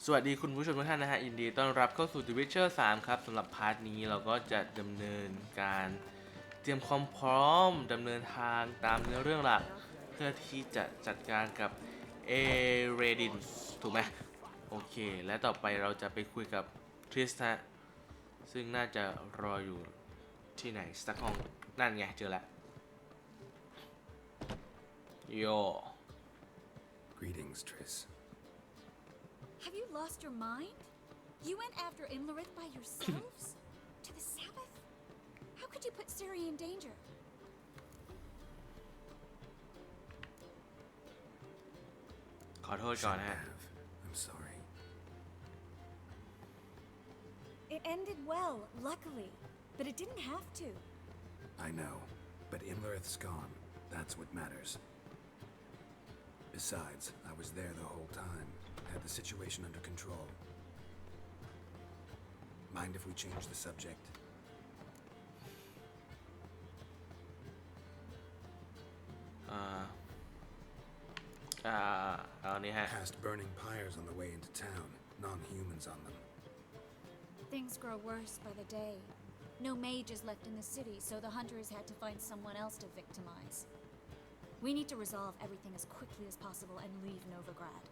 สวัสดีคุณผู้ชมทุกท่านนะฮะยินดีต้อนรับเข้าสู่ The Witcher 3 ครับสำหรับพาร์ทนี้เราก็จะดำเนินการเตรียมความพร้อมดำเนินทางตามเนื้อเรื่องหลักเพื่อที่จะจัดการกับเอเรดินถูกไหมโอเคและต่อไปเราจะไปคุยกับทริสฮะซึ่งน่าจะรออยู่ที่ไหนสักห้องนั่นไงเจอแล้วโย Greetings, Triss. Have you lost your mind? You went after Imlerith by yourselves? To the Sabbath? How could you put Ciri in danger? ขอโทษก่อนฮะ I'm sorry. It ended well, luckily. But it didn't have to. I know, but Imlerith's gone. That's what matters. Besides, I was there the whole time. Had the situation under control. Mind if we change the subject? Past burning pyres on the way into town. Non-humans on them. Things grow worse by the day. No mages left in the city, so the hunters had to find someone else to victimize. We need to resolve everything as quickly as possible and leave Novigrad.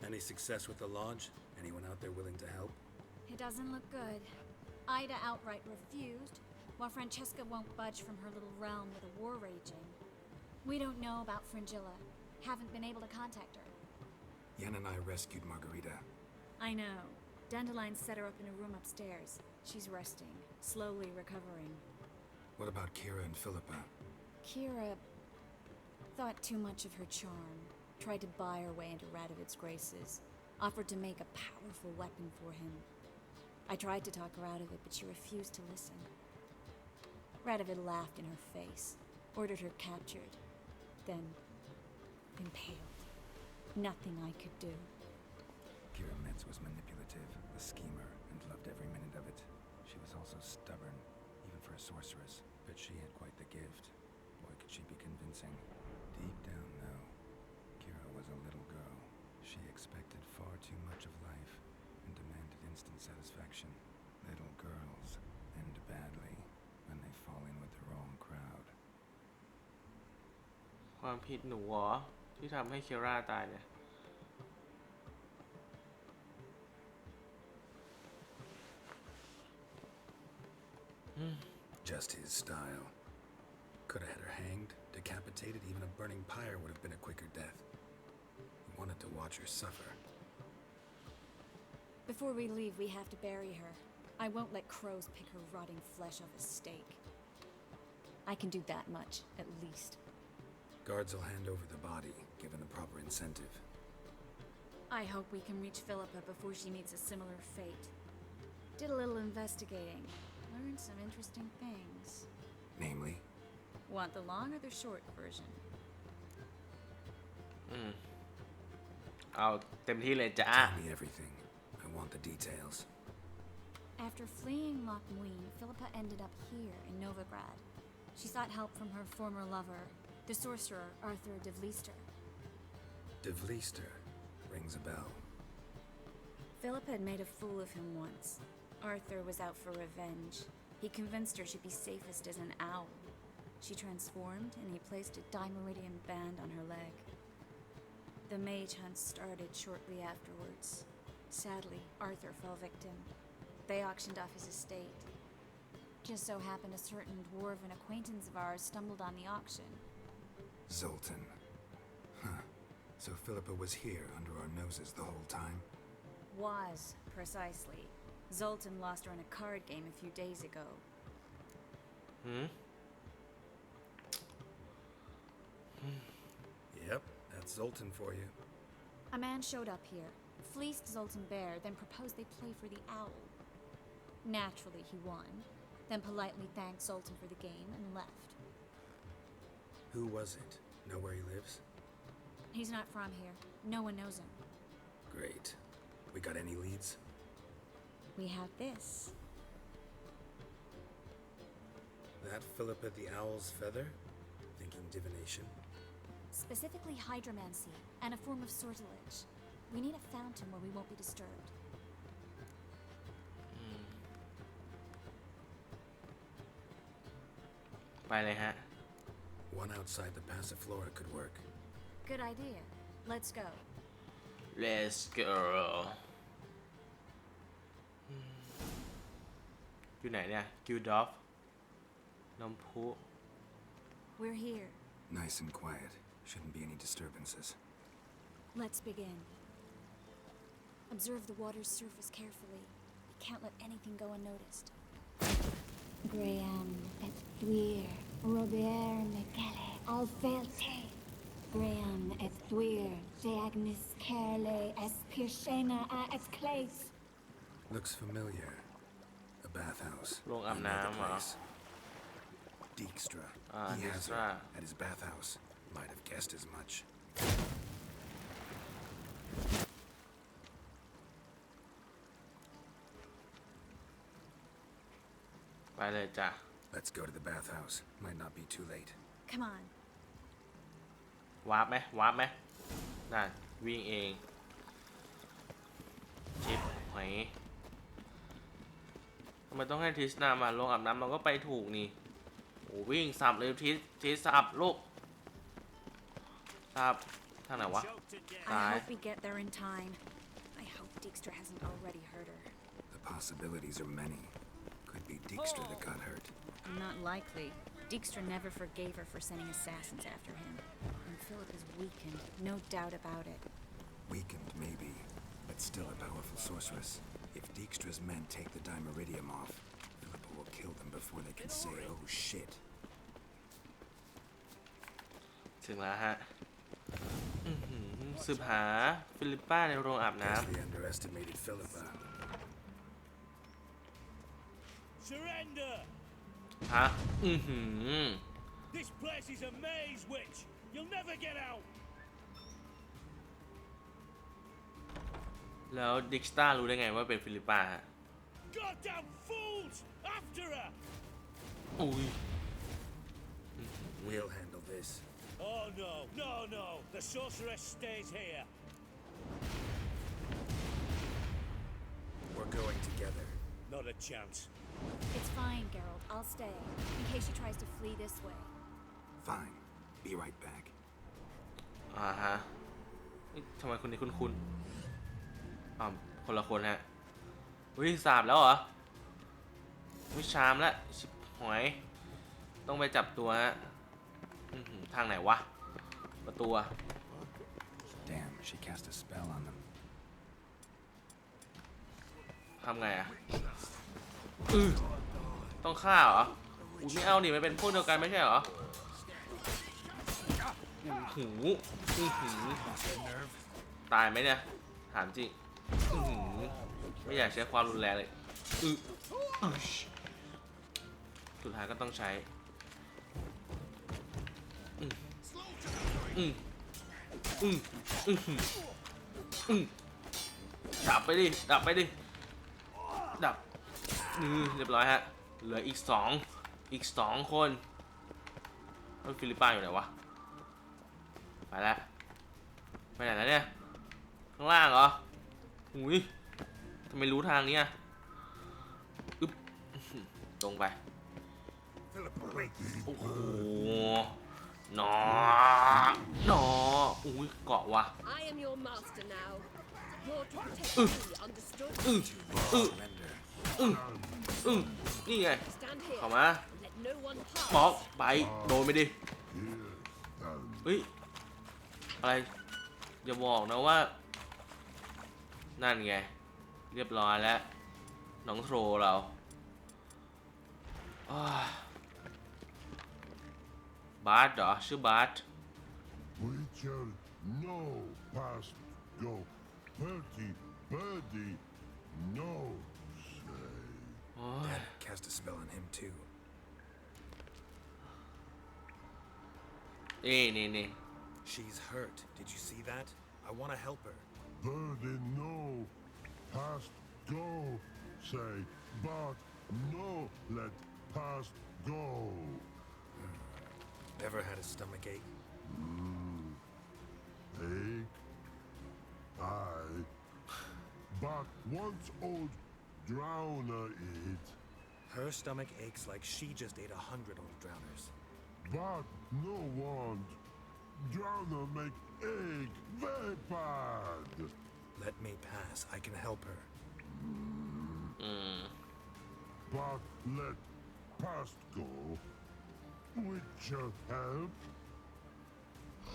Any success with the lodge? Anyone out there willing to help? It doesn't look good. Ida outright refused, while Francesca won't budge from her little realm with a war raging. We don't know about Fringilla. Haven't been able to contact her. Yen and I rescued Margarita. I know. Dandelion set her up in a room upstairs. She's resting, slowly recovering. What about Kira and Philippa? Kira thought too much of her charm, tried to buy her way into Radovid's graces, offered to make a powerful weapon for him. I tried to talk her out of it, but she refused to listen. Radovid laughed in her face, ordered her captured, then impaled. Nothing I could do. Kira Metz was manipulative, a schemer, and loved every minute of it. She was also stubborn, even for a sorceress, but she had quite the gift. Boy, could she be convincing. Deep down, though, Kira was a little girl. She expected far too much of life and demanded instant satisfaction. Little girls end badly when they fall in with the wrong crowd. ความผิดหนูเหรอที่ทำให้เคียร่าตายเนี่ย Just his style. Could have had her hanged, decapitated, even a burning pyre would have been a quicker death. He wanted to watch her suffer. Before we leave, we have to bury her. I won't let crows pick her rotting flesh off a stake. I can do that much, at least. Guards will hand over the body, given the proper incentive. I hope we can reach Philippa before she meets a similar fate. Did a little investigating. Learned some interesting things. Namely? Want the long or the short version? เอาเต็มที่เลยจ้า Tell me everything. I want the details. After fleeing Loch Muin, Philippa ended up here in Novigrad. She sought help from her former lover, the sorcerer Arthur de Vlister. De Vlister rings a bell. Philippa had made a fool of him once. Arthur was out for revenge. He convinced her she'd be safest as an owl. She transformed, and he placed a Dimeridian band on her leg. The mage hunt started shortly afterwards. Sadly, Arthur fell victim. They auctioned off his estate. Just so happened a certain dwarven acquaintance of ours stumbled on the auction. Zoltan. Huh. So Philippa was here under our noses the whole time? Was, precisely. Zoltan lost her in a card game a few days ago. Yep, that's Zoltan for you. A man showed up here, fleeced Zoltan bare, then proposed they play for the owl. Naturally, he won, then politely thanked Zoltan for the game and left. Who was it? Know where he lives? He's not from here. No one knows him. Great. We got any leads? We have this. That Philippa the Owl's feather? Thinking divination? specifically hydromancy and a form of sortilege. We need a fountain where we won't be disturbed. ไปเลยฮะ One outside the passiflora could work. Good idea. Let's go. Let's go อยู่ไหนเนี่ยกิลดอฟน้ำพุ We're here. Nice and quiet. Shouldn't be any disturbances. Let's begin. Observe the water's surface carefully. We can't let anything go unnoticed. Graham et thuir, Robert Mecale, Alfelte. Graham et thuir, de agnis kerle, es pirchena a et clays. Looks familiar. A bathhouse. โรงอาบ I know น้ำ the เหรอ place. Dijkstra. He has Dijkstra. her at his bathhouse. Might have guessed as much. ไปเลยจ้ะ Let's go to the bathhouse. Might not be too late. Come on. วาร์ปไหมวาร์ปไหมนั่นวิ่งเองชิปหอยทำไมต้องให้ทิสนามาลงอาบน้ำเราก็ไปถูกนี่โอ้วิ่งสับเลยทิสสับลูกสับทางไหนวะ I hope we get there in time. I hope Dijkstra hasn't already hurt her. The possibilities are many. Could be Dijkstra that got hurt. Not likely. Dijkstra never forgave her for sending assassins after him. And Philip is weakened, no doubt about it. Weakened, maybe, but still a powerful sorceress. If Dijkstra's men take the Dimeridium off, Philippa will kill them before they can say, oh shit. ถึงแล้วฮะสืบหาฟิลิปป้าในโรงอาบน้ Guess they underestimated Philippa. Surrender! ำฮะThis place is a maze, witch! You'll never get out! แล้วดิกสตารู้ได้ไงว่าเป็นฟิลิปป้าฮะ Goddamn fools! After her! อุ้ย We'll handle this. Oh no, no, no! The sorceress stays here. We're going together. Not a chance. It's fine, Geralt. I'll stay, in case she tries to flee this way. Fine. Be right back. อ่าฮะเอ๊ะทำไมคนนี้คุ้นๆคนละคนฮะอุ้ยสาบแล้วเหรอวิชามแล้วชิบหอยต้องไปจับตัวฮะทางไหนวะประตูอะ Damn, she cast a spell on them. ทำไงอะต้องฆ่าเหรออุ้ยไม่เอาดิมันเป็นพวกเดียวกันไม่ใช่เหรอหูตายไหมเนี่ยถามจริงไม่อยากใช้ความรุนแรงเลยสุดท้ายก็ต้องใช้ดับไปดิดับเรียบร้อยฮะเหลืออีกสองคนฟิลิปปินส์อยู่ไหนวะไปแล้วไปไหนแล้วเนี่ยข้างล่างเหรอหุยทำไมรู้ทางนี้อ่ะอึ๊บตรงไปโอ้โหหนออุ้ยเกาะว่ะ I am your master now. You're to protect me, understood? นี่ไง Stand here. เข้ามา Let no one pass. บล็อกไปโดนไปดิเฮ้ยอะไรอย่าบอกนะว่านั่นไงเรียบร้อยแล้วน้องโทรเราบาสเหรอชื่อบาส Witcher, no past go. Birdie, birdie, no say. Dad cast a spell on him too. นี่ She's hurt. Did you see that? I want to help her. Birdie, no past go say. But no let past go. Ever had a stomachache? but once old drowner eat, Her stomach aches like she just ate 100 old drowners. but no want. Drowner make egg very bad. Let me pass. I can help her. But let past go. Witcher help.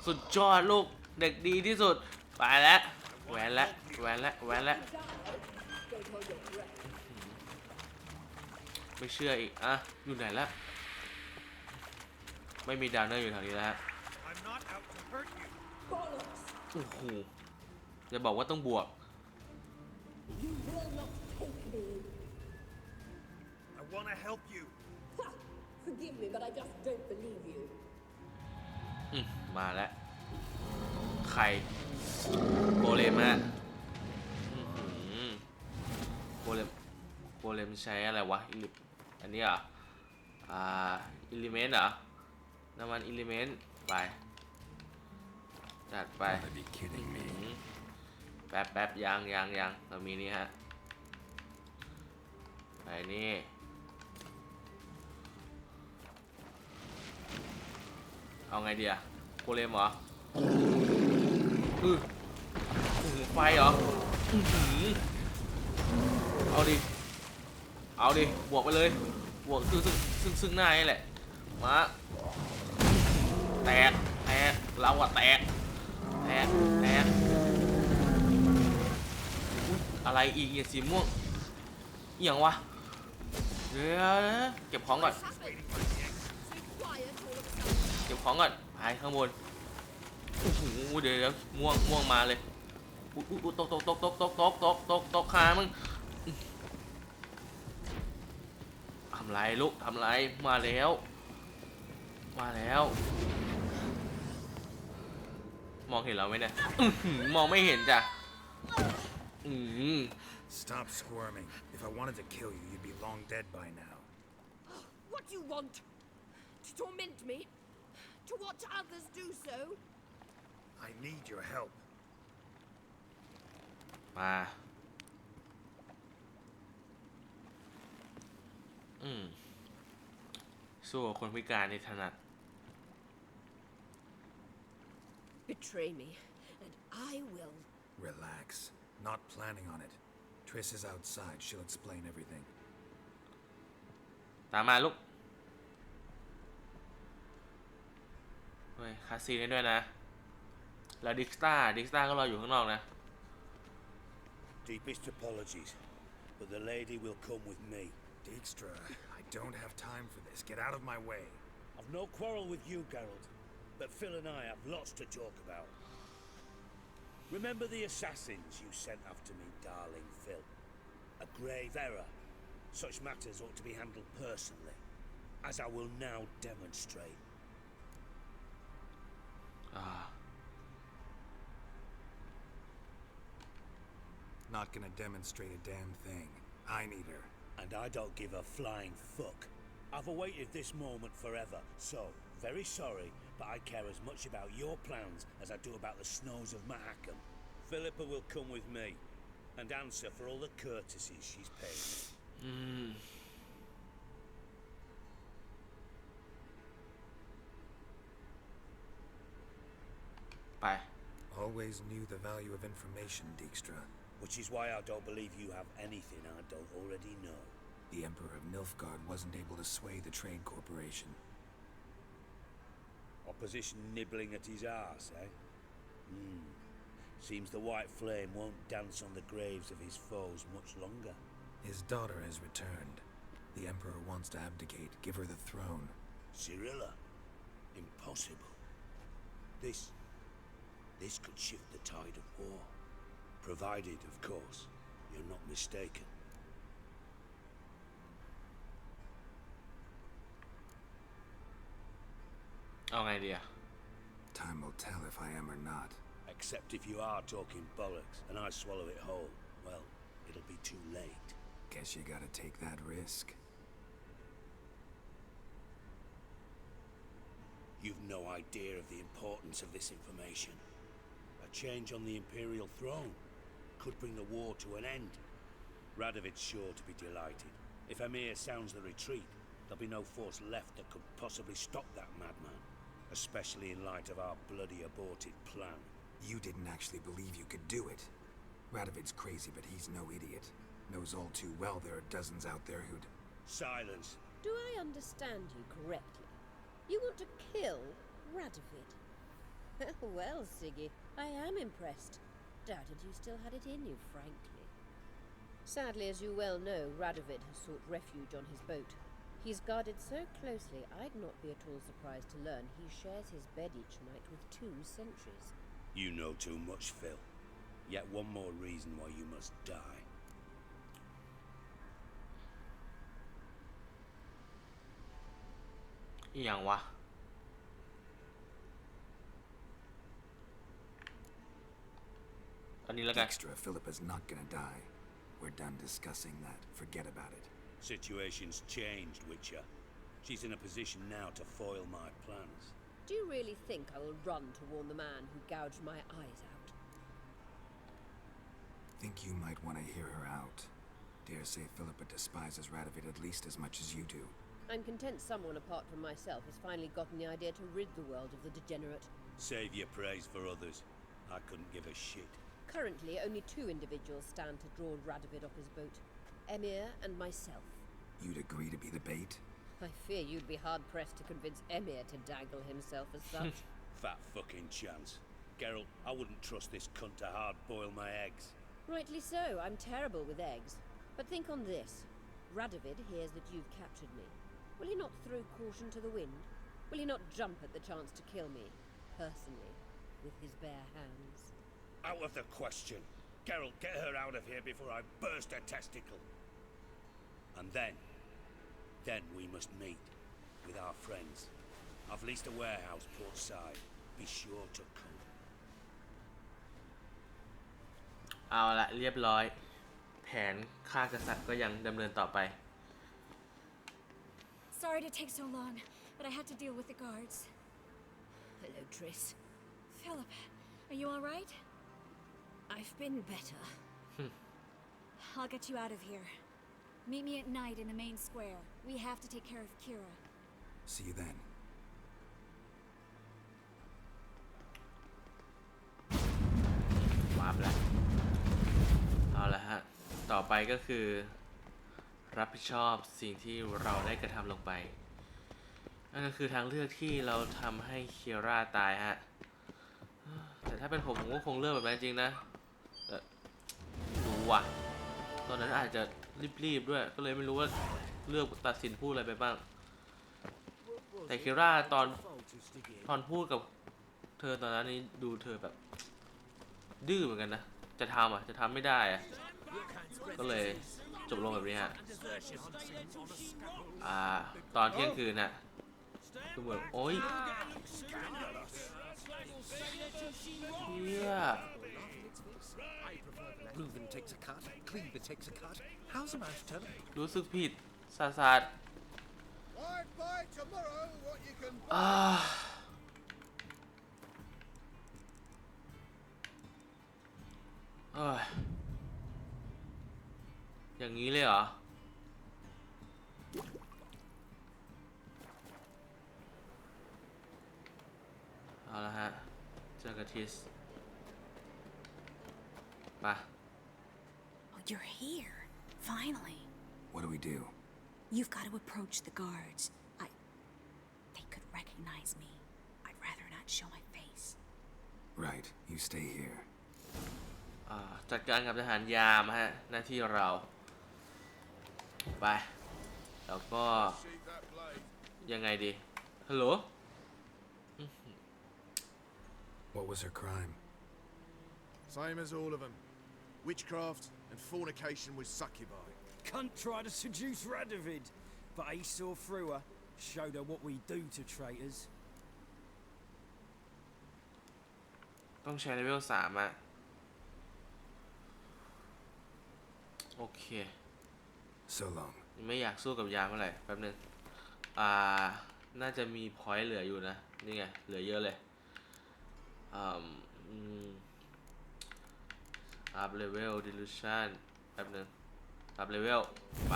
สุดยอดลูกเด็กดีที่สุดไปแล้วแหวนแล้วแหวนแล้วแหวนแล้วไม่เชื่ออีกอ่ะอยู่ไหนแล้วไม่มีดาวเนอร์อยู่แถวนี้แล้ว I'm not out to hurt you. โอ้โหจะบอกว่าต้องบวก I want to help you. Forgive me, but I just don't believe you. มาแล้วไข่โกเลมฮะโกเลมใช้อะไรวะอันนี้เหรออิลิเมนต์เหรอน้ำมันอิลิเมนต์ไปจัดไป Gotta be kidding me. แป๊บยังเรามีนี่ฮะไปนี่เอาไงดีอะโกเลมเหรอไฟเหรอเอาดิบวกไปเลยบวกซึ่งหน้านี่แหละมาแตกเราอะแตกอะไรอีกอย่างสีม่วงอย่างวะเดี๋ยวเก็บของก่อน What's happened? So quiet all of a sudden. เก็บของก่อนไปข้างบนโอ้โหเดี๋ยวม่วงมาเลยอุ๊ยตกขามึงทำไรลูกทำไรมาแล้วมองเห็นเราไหมเนี่ยมองไม่เห็นจ้ะStop squirming. If I wanted to kill you, you'd be long dead by now. What do you want? To torment me? To watch others do so? I need your help. มาสู้กับคนพิการในถนัด Betray me, and I will. Relax. Not planning on it. Triss is outside. She'll explain everything. ตามมาลูกเฮ้ยคาซีนได้ด้วยนะแล้วดิกสตาร์ก็รออยู่ข้างนอกนะ Deepest apologies, but the lady will come with me. Dijkstra, I don't have time for this. Get out of my way. I've no quarrel with you, Geralt, but Phil and I have lots to talk about. Remember the assassins you sent after me, darling Phil? A grave error. Such matters ought to be handled personally, as I will now demonstrate. Not gonna demonstrate a damn thing. I need her. And I don't give a flying fuck. I've awaited this moment forever, so, very sorry, but I care as much about your plans as I do about the snows of Mahakam. Philippa will come with me, and answer for all the courtesies she's paid me. Bye. Always knew the value of information, Dijkstra. Which is why I don't believe you have anything I don't already know. The Emperor of Nilfgaard wasn't able to sway the Trade Corporation. Opposition nibbling at his arse, eh? Seems the White Flame won't dance on the graves of his foes much longer. His daughter has returned. The Emperor wants to abdicate, give her the throne. Cyrilla? Impossible. This could shift the tide of war. Provided, of course, you're not mistaken. Oh, idea. Time will tell if I am or not. Except if you are talking bollocks and I swallow it whole, well, it'll be too late. Guess you gotta take that risk. You've no idea of the importance of this information. A change on the Imperial throne. could bring the war to an end. Radovid's sure to be delighted. If Emir sounds the retreat, there'll be no force left that could possibly stop that madman, especially in light of our bloody aborted plan. You didn't actually believe you could do it. Radovid's crazy, but he's no idiot. Knows all too well there are dozens out there who'd... Silence. Do I understand you correctly? You want to kill Radovid? Well, Siggy, I am impressed. Doubted you still had it in you, frankly. Sadly, as you well know, Radovid has sought refuge on his boat. He's guarded so closely, I'd not be at all surprised to learn he shares his bed each night with 2 sentries. You know too much, Phil. Yet one more reason why you must die. อีหยังวะ อันนี้แล้วกัน Extra, Philippa's not gonna die. We're done discussing that. Forget about it. Situation's changed, Witcher. She's in a position now to foil my plans. Do you really think I will run to warn the man who gouged my eyes out? Think you might want to hear her out. Dare say Philippa despises Radovid at least as much as you do. I'm content someone apart from myself has finally gotten the idea to rid the world of the degenerate. Save your praise for others. I couldn't give a shit. Currently, only 2 individuals stand to draw Radovid off his boat. Emir and myself. You'd agree to be the bait? I fear you'd be hard-pressed to convince Emir to dangle himself as such. Fat fucking chance. Geralt, I wouldn't trust this cunt to hard-boil my eggs. Rightly so, I'm terrible with eggs. But think on this. Radovid hears that you've captured me. Will he not throw caution to the wind? Will he not jump at the chance to kill me, personally, with his bare hands? Out of the question. Geralt, get her out of here before I burst a testicle. And then we must meet with our friends. I've leased a warehouse portside. Be sure to come. เอาละเรียบร้อย แผนฆ่ากษัตริย์ก็ยังดำเนินต่อไป Sorry to take so long, but I had to deal with the guards. Hello, Triss. Philip, are you all right? I've been better. I'll get you out of here. Meet me at night in the main square. We have to take care of Kira. See you then. วาร์ปแล้ว เอาละฮะ ต่อไปก็คือ รับผิดชอบสิ่งที่เราได้กระทำลงไป นั่นก็คือทางเลือกที่เราทำให้เคียร่าตายฮะ แต่ถ้าเป็นผมก็คงเลือกแบบนั้นจริงนะรู้ว่ะ ตอนนั้นอาจจะรีบๆด้วย ก็เลยไม่รู้ว่าเลือกตัดสินพูดอะไรไปบ้าง แต่เคียร่าตอนพูดกับเธอตอนนั้นนี้ดูเธอแบบดื้อเหมือนกันนะ จะทำไม่ได้อะก็เลยจบลงแบบนี้ฮะ ตอนเที่ยงคืนน่ะคือแบบโอ๊ยเฮีย Reuben takes a cut, Cleaver takes a cut. How's a man to tell him? รู้สึกผิดซาซาด I'd buy tomorrow what you can อย่างนี้เลยเหรอ เอาละฮะ เจอกับทิสมา Oh, you're here. Finally. What do we do? You've got to approach the guards. They could recognize me. I'd rather not show my face. Right, you stay here. จัดการกับทหารยามฮะ หน้าที่เรา ไป แล้วก็ sheep that blade. ยังไงดี ฮัลโหล What was her crime? Same as all of them. Witchcraft and fornication with succubi. Cunt tried to seduce Radovid, but he saw through her, showed her what we do to traitors. ต้องใช้เลเวล 3 อ่ะ โอเค So long. ไม่อยากสู้กับยามเท่าไหร่แป๊บนึง น่าจะมีพอยต์เหลืออยู่นะ นี่ไง เหลือเยอะเลย up level delusion แป๊บนึง up level ไป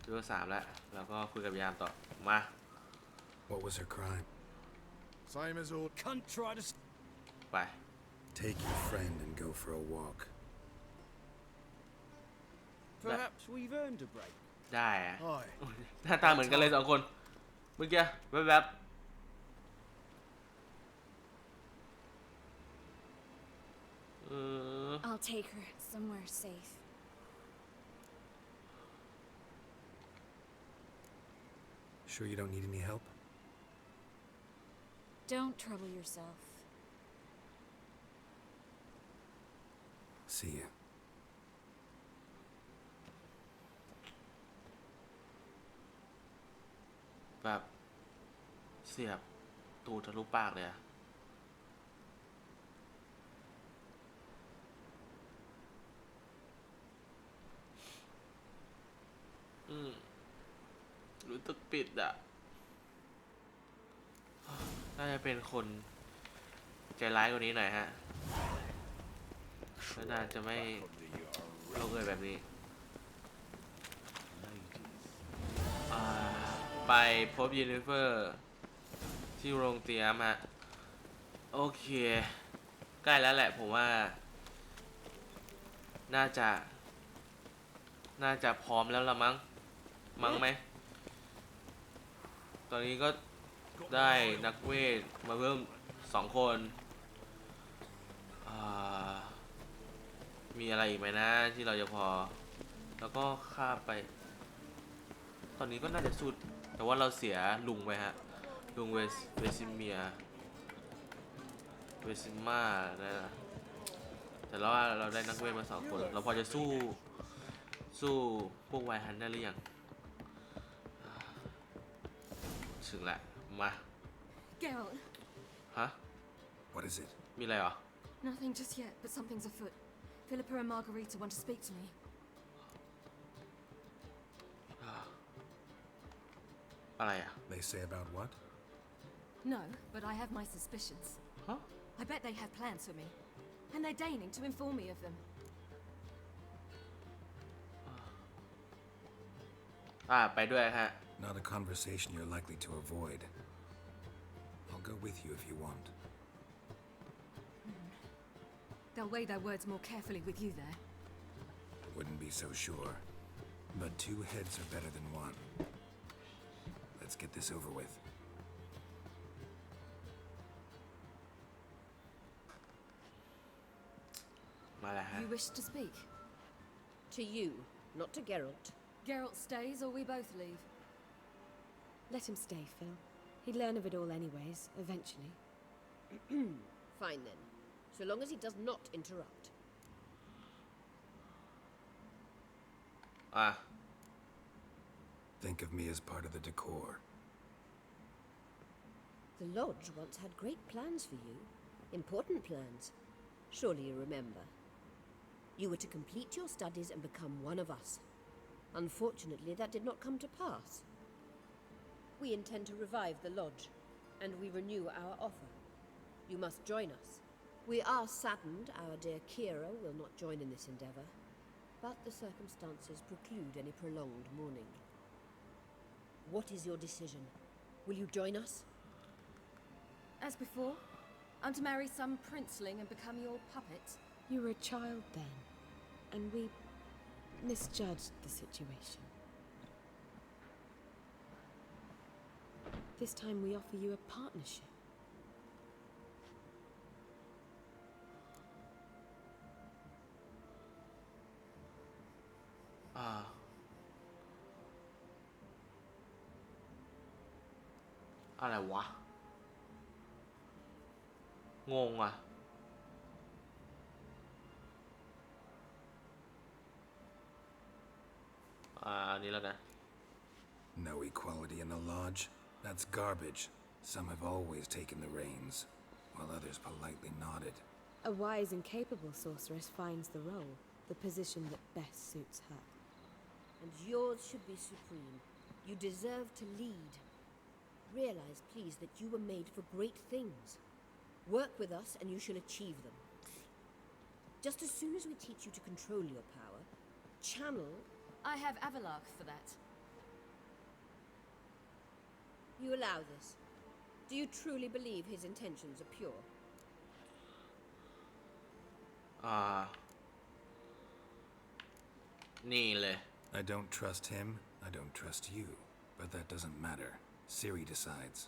level 3แล้วแล้วก็คุยกับยามต่อมา What was her crime? Same as all. Cunt try to... ไป Take your friend and go for a walk. Perhaps we've earned a break. ได้อะ Aye. หน้าตาเหมือนกันเลย2 คนเมื่อกี้แวบๆ I'll take her somewhere safe. Sure you don't need any help? Don't trouble yourself. See ya. แบบเสียบตูดทะลุปากเลยอะรู้สึกปิดอะน่าจะเป็นคนใจร้ายกว่านี้หน่อยฮะก็น่าจะไม่ลงเอยแบบนี้ไปพบยูนิเฟอร์ที่โรงเตรียมฮะโอเคใกล้แล้วแหละผมว่าน่าจะพร้อมแล้วละมั้งไหมตอนนี้ก็ได้นักเวทมาเพิ่ม2 คนมีอะไรอีกไหมนะที่เราจะพอแล้วก็ข้ามไปตอนนี้ก็น่าจะสุดแต่ว่าเราเสียลุงไปฮะลุงเวซิเมียเวซิมานะแต่ว่าเราได้นักเวทมา2 คนเราพอจะสู้พวกไวฮันได้หรือยังถึงแหละมา Geralt, ฮะ What is it? มีอะไรเหรอ nothing just yet, but something's afoot. Philippa and Margarita want to speak to me. อะไรอ่ะ They say about what? No, but I have my suspicions. ฮะ I bet they have plans for me, and they're deigning to inform me of them. ไปด้วยฮะ Not a conversation you're likely to avoid. I'll go with you if you want. They'll weigh their words more carefully with you there. Wouldn't be so sure. But 2 heads are better than 1. Let's get this over with. มาแล้วฮะ You wish to speak? To you, not to Geralt. Geralt stays, or we both leave. Let him stay, Phil. He'd learn of it all anyways, eventually. Fine then, so long as he does not interrupt. Think of me as part of the decor. The Lodge once had great plans for you. Important plans. Surely you remember. You were to complete your studies and become one of us. Unfortunately, that did not come to pass. We intend to revive the Lodge, and we renew our offer. You must join us. We are saddened our dear Kira will not join in this endeavor, but the circumstances preclude any prolonged mourning. What is your decision? Will you join us? As before, I'm to marry some princeling and become your puppet. You were a child then, and we misjudged the situation. This time we offer you a partnership. Ah. อะไรวะ งงอ่ะ อันนี้แล้วกัน No equality in the Lodge? That's garbage. Some have always taken the reins, while others politely nodded. A wise and capable sorceress finds the role, the position that best suits her. And yours should be supreme. You deserve to lead. Realize, please, that you were made for great things. Work with us and you shall achieve them. Just as soon as we teach you to control your power, channel... I have Avalark for that. You allow this? Do you truly believe his intentions are pure? นี่เลย I don't trust him, I don't trust you. But that doesn't matter. Ciri decides.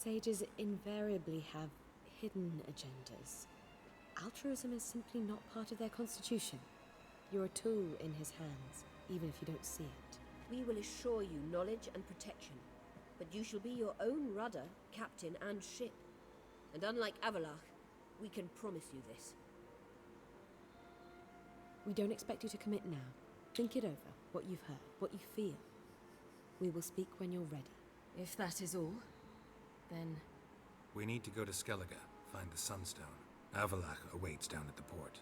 Sages invariably have hidden agendas. Altruism is simply not part of their constitution. You're a tool in his hands, even if you don't see it. We will assure you knowledge and protection, but you shall be your own rudder, captain, and ship. And unlike Avalark, we can promise you this. We don't expect you to commit now. Think it over, what you've heard, what you feel. We will speak when you're ready. If that is all, then... We need to go to Skellige, find the Sunstone. Avalark awaits down at the port.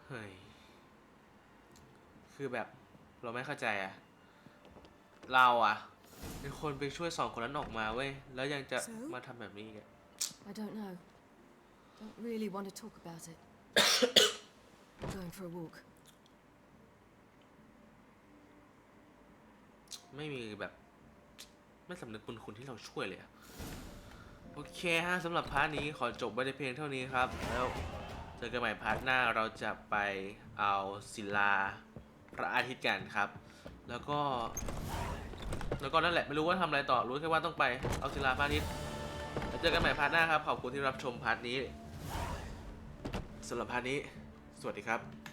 เฮ้ย คือแบบเราไม่เข้าใจอะเราอะเป็นคนไปช่วย2 คนนั้นออกมาเว้ย แล้วยังจะมาทำแบบนี้อีกอะ I don't know. Don't really want to talk about it. Going for a walk. ไม่มีแบบไม่สำนึกบุญคุณที่เราช่วยเลยอะโอเคฮะสำหรับพาร์ทนี้ขอจบไว้ในเพียงเท่านี้ครับ แล้วเจอกันใหม่พาร์ทหน้าเราจะไปเอาศิลาพระอาทิตย์กันครับ แล้วก็นั่นแหละไม่รู้ว่าทำอะไรต่อรู้แค่ว่าต้องไปเอาศิลาพระอาทิตย์แล้วเจอกันใหม่พาร์ทหน้าครับขอบคุณที่รับชมพาร์ทนี้สำหรับพาร์ทนี้สวัสดีครับ